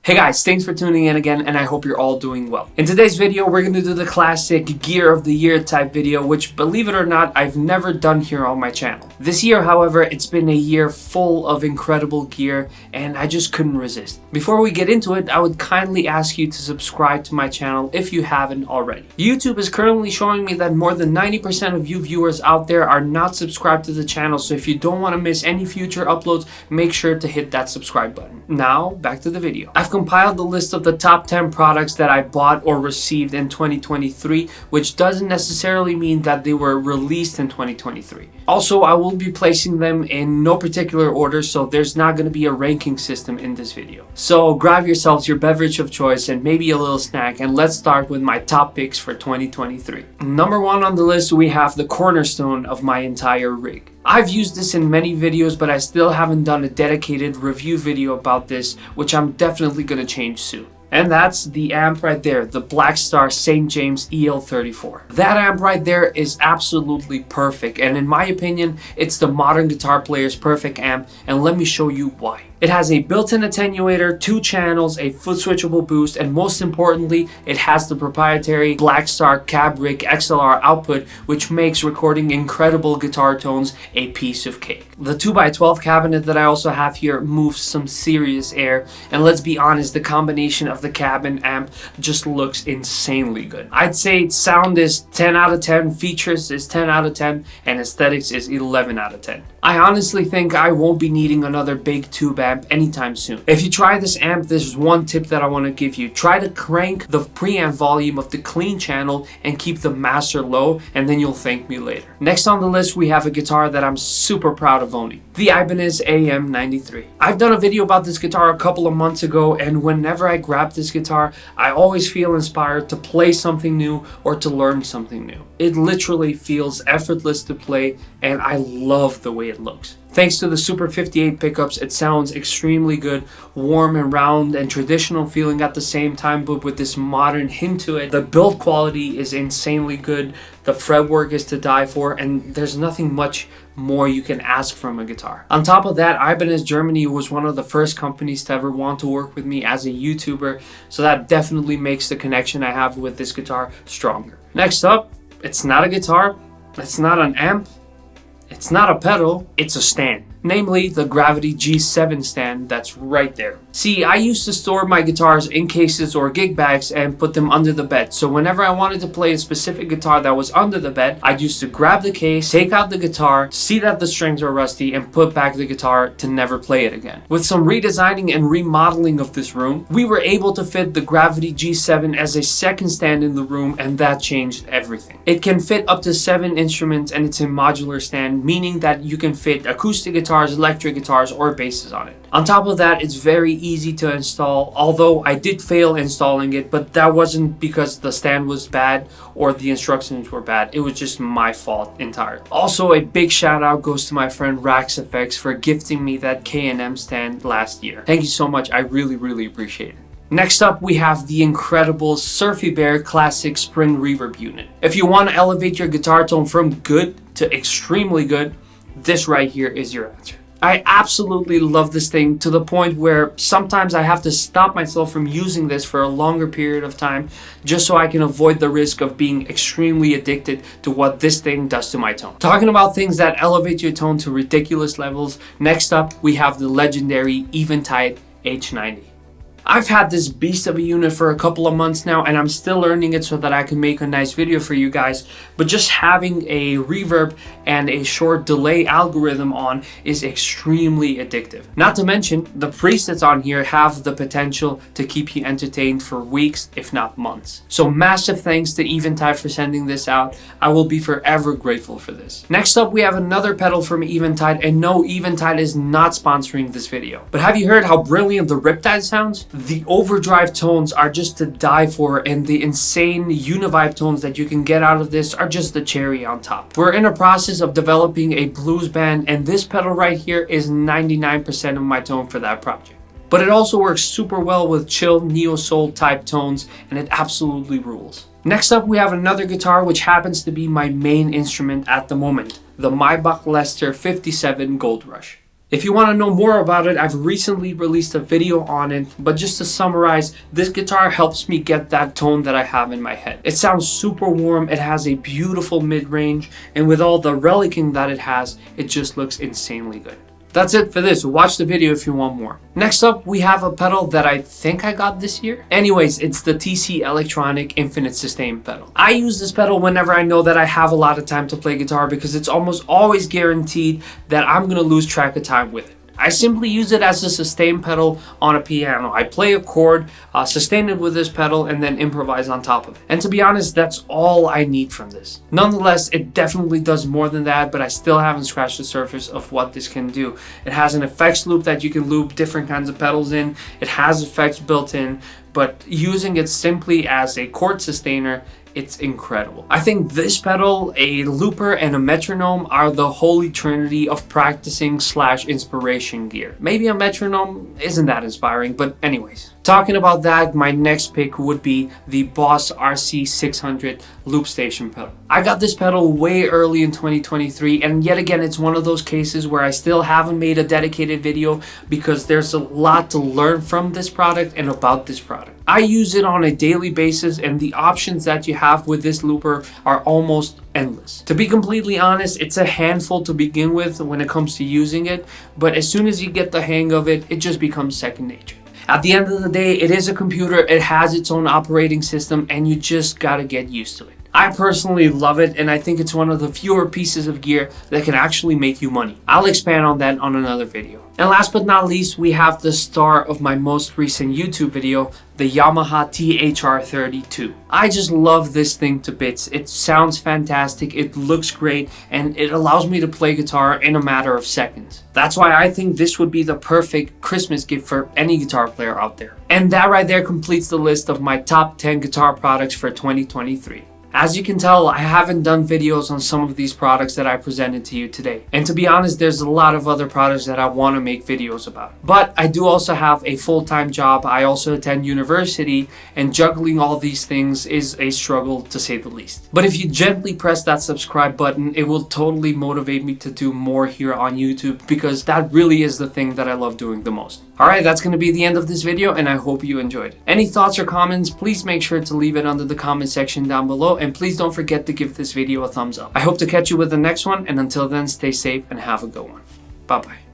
Hey guys, thanks for tuning in again, and I hope you're all doing well. In today's video, we're going to do the classic Gear of the Year type video, which, believe it or not, I've never done here on my channel. This year, however, it's been a year full of incredible gear, and I just couldn't resist. Before we get into it, I would kindly ask you to subscribe to my channel if you haven't already. YouTube is currently showing me that more than 90% of you viewers out there are not subscribed to the channel, so if you don't want to miss any future uploads, make sure to hit that subscribe button. Now, back to the video. I've compiled the list of the top 10 products that I bought or received in 2023, which doesn't necessarily mean that they were released in 2023. Also, I will be placing them in no particular order, so there's not going to be a ranking system in this video. So grab yourselves your beverage of choice and maybe a little snack, and let's start with my top picks for 2023. Number 1 on the list, we have the cornerstone of my entire rig. I've used this in many videos, but I still haven't done a dedicated review video about this, which I'm definitely going to change soon. And that's the amp right there, the Blackstar St. James EL34. That amp right there is absolutely perfect, and in my opinion, it's the modern guitar player's perfect amp, and let me show you why. It has a built-in attenuator, 2 channels, a foot switchable boost, and most importantly, it has the proprietary Blackstar CabRig XLR output, which makes recording incredible guitar tones a piece of cake. The 2x12 cabinet that I also have here moves some serious air, and let's be honest, the combination of the cab and amp just looks insanely good. I'd say sound is 10 out of 10, features is 10 out of 10, and aesthetics is 11 out of 10. I honestly think I won't be needing another big tube amp anytime soon. If you try this amp, there's one tip that I want to give you. Try to crank the preamp volume of the clean channel and keep the master low, and then you'll thank me later. Next on the list, we have a guitar that I'm super proud of owning, the Ibanez AM93. I've done a video about this guitar a couple of months ago, and whenever I grab this guitar, I always feel inspired to play something new or to learn something new. It literally feels effortless to play, and I love the way it looks. Thanks to the Super 58 pickups, it sounds extremely good, warm and round and traditional feeling at the same time, but with this modern hint to it. The build quality is insanely good, the fretwork is to die for, and there's nothing much more you can ask from a guitar. On top of that, Ibanez Germany was one of the first companies to ever want to work with me as a YouTuber, so that definitely makes the connection I have with this guitar stronger. Next up, it's not a guitar, it's not an amp, it's not a pedal, it's a stand. Namely, the Gravity G7 stand that's right there. See, I used to store my guitars in cases or gig bags and put them under the bed. So whenever I wanted to play a specific guitar that was under the bed, I used to grab the case, take out the guitar, see that the strings are rusty, and put back the guitar to never play it again. With some redesigning and remodeling of this room, we were able to fit the Gravity G7 as a second stand in the room, and that changed everything. It can fit up to 7 instruments, and it's a modular stand, meaning that you can fit acoustic guitars, electric guitars, or basses on it. On top of that, it's very easy to install, although I did fail installing it, but that wasn't because the stand was bad or the instructions were bad. It was just my fault entirely. Also, a big shout out goes to my friend Rax FX for gifting me that K&M stand last year. Thank you so much. I really appreciate it. Next up, we have the incredible Surfy Bear Classic Spring Reverb Unit. If you want to elevate your guitar tone from good to extremely good, this right here is your answer. I absolutely love this thing to the point where sometimes I have to stop myself from using this for a longer period of time just so I can avoid the risk of being extremely addicted to what this thing does to my tone. Talking about things that elevate your tone to ridiculous levels, next up we have the legendary Eventide H90. I've had this beast of a unit for a couple of months now, and I'm still learning it so that I can make a nice video for you guys, but just having a reverb and a short delay algorithm on is extremely addictive. Not to mention, the presets on here have the potential to keep you entertained for weeks, if not months. So massive thanks to Eventide for sending this out. I will be forever grateful for this. Next up, we have another pedal from Eventide, and no, Eventide is not sponsoring this video. But have you heard how brilliant the Riptide sounds? The overdrive tones are just to die for, and the insane univibe tones that you can get out of this are just the cherry on top. We're in a process of developing a blues band, and this pedal right here is 99% of my tone for that project. But it also works super well with chill neo-soul type tones, and it absolutely rules. Next up, we have another guitar which happens to be my main instrument at the moment, the Maybach Lester 57 Gold Rush. If you want to know more about it, I've recently released a video on it, but just to summarize, this guitar helps me get that tone that I have in my head. It sounds super warm, it has a beautiful mid-range, and with all the relicking that it has, it just looks insanely good. That's it for this. Watch the video if you want more. Next up, we have a pedal that I think I got this year. Anyways, it's the TC Electronic Infinite Sustain pedal. I use this pedal whenever I know that I have a lot of time to play guitar because it's almost always guaranteed that I'm gonna lose track of time with it. I simply use it as a sustain pedal on a piano. I play a chord, sustain it with this pedal, and then improvise on top of it. And to be honest, that's all I need from this. Nonetheless, it definitely does more than that, but I still haven't scratched the surface of what this can do. It has an effects loop that you can loop different kinds of pedals in. It has effects built in, but using it simply as a chord sustainer, it's incredible. I think this pedal, a looper, and a metronome are the holy trinity of practicing / inspiration gear. Maybe a metronome isn't that inspiring, but anyways. Talking about that, my next pick would be the Boss RC600 Loop Station pedal. I got this pedal way early in 2023, and yet again, it's one of those cases where I still haven't made a dedicated video because there's a lot to learn from this product and about this product. I use it on a daily basis, and the options that you have with this looper are almost endless. To be completely honest, it's a handful to begin with when it comes to using it, but as soon as you get the hang of it, it just becomes second nature. At the end of the day, it is a computer, it has its own operating system, and you just gotta get used to it. I personally love it, and I think it's one of the fewer pieces of gear that can actually make you money. I'll expand on that on another video. And last but not least, we have the star of my most recent YouTube video, the Yamaha THR32. I just love this thing to bits. It sounds fantastic, it looks great, and it allows me to play guitar in a matter of seconds. That's why I think this would be the perfect Christmas gift for any guitar player out there. And that right there completes the list of my top 10 guitar products for 2023. As you can tell, I haven't done videos on some of these products that I presented to you today. And to be honest, there's a lot of other products that I want to make videos about. But I do also have a full-time job. I also attend university, and juggling all these things is a struggle to say the least. But if you gently press that subscribe button, it will totally motivate me to do more here on YouTube, because that really is the thing that I love doing the most. Alright, that's going to be the end of this video, and I hope you enjoyed it. Any thoughts or comments, please make sure to leave it under the comment section down below, and please don't forget to give this video a thumbs up. I hope to catch you with the next one, and until then, stay safe and have a good one. Bye bye.